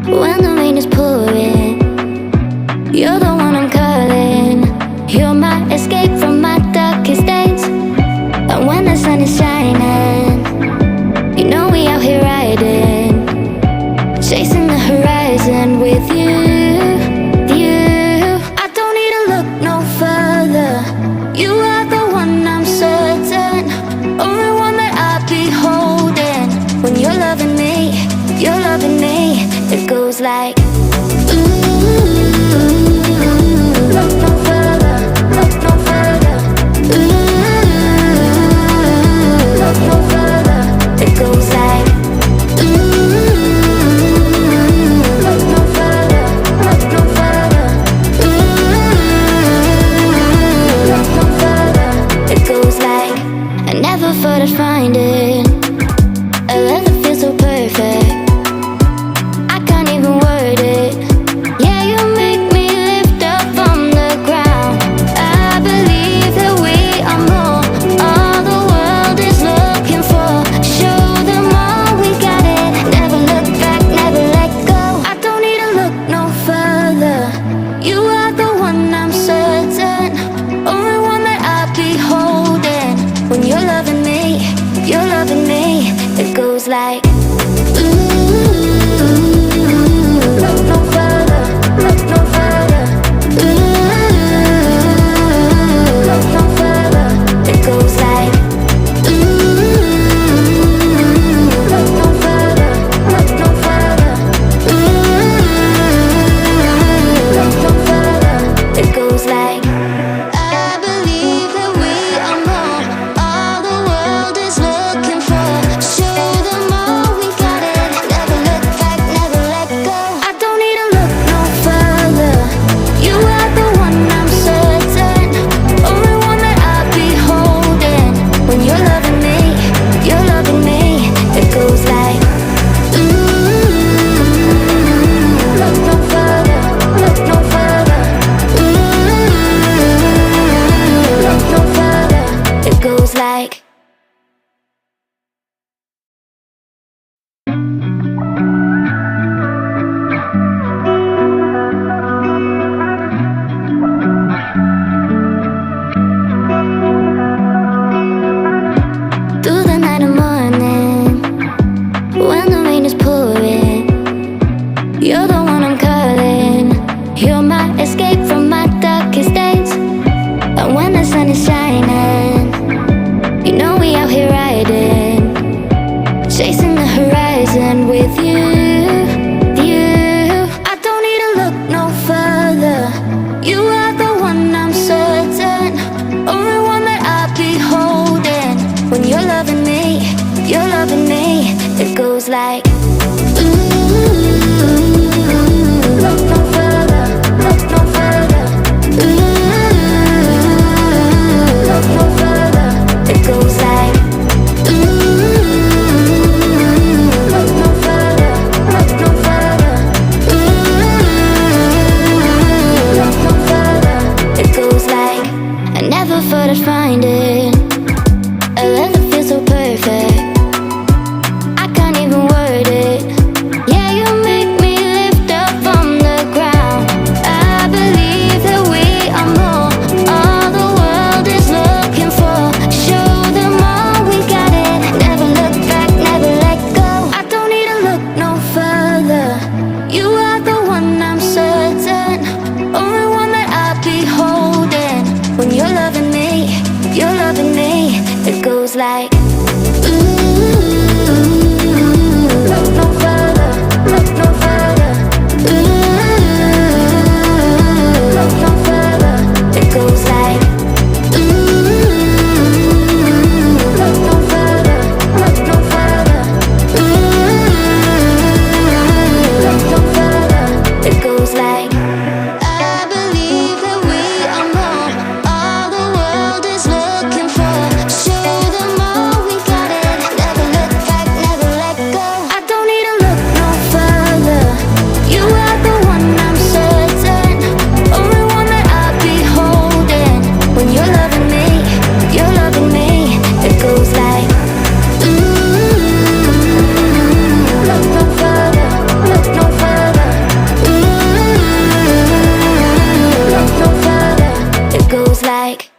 when the rain is pouring. You're the one I'm calling. You're my escape from my darkest days. And when the sun is shining, you know we out here riding, chasing the horizon with you. I don't need to look no further. You are the one I'm certain, only one that I'll be holding. When you're loving me, it goes like look no further, look no further. Look no further. It goes like look no further, look no further. Look no further. It goes like I never thought I'd find it, a love that feels so perfect. I can't even word it. Yeah, you make me lift up from the ground. I believe that we are more, all the world is looking for. Show them all we got it. Never look back, never let go. I don't need to look no further. You are the one I'm certain, only one that I'll be holding. When you're loving me, it goes like look no further, look no further. Look no further. It goes like look no further, look no further. Look no further. It goes like I believe that we are more, all the world is looking for. Show them all we got it. Never look back, never let go. I don't need to look no further. You are the one I'm certain, only one that I'll be holding. When you're loving me, it goes like look no further, look no further. Look no further. It goes like through the night and morning, when the rain is pouring. You're the one I'm calling. You're my escape from my darkest days. And when the sun is shining, you know we out here riding, chasing the horizon with you. I don't need to look no further. You are the one I'm certain, only one that I'll be holding. When you're loving me, it goes like goes like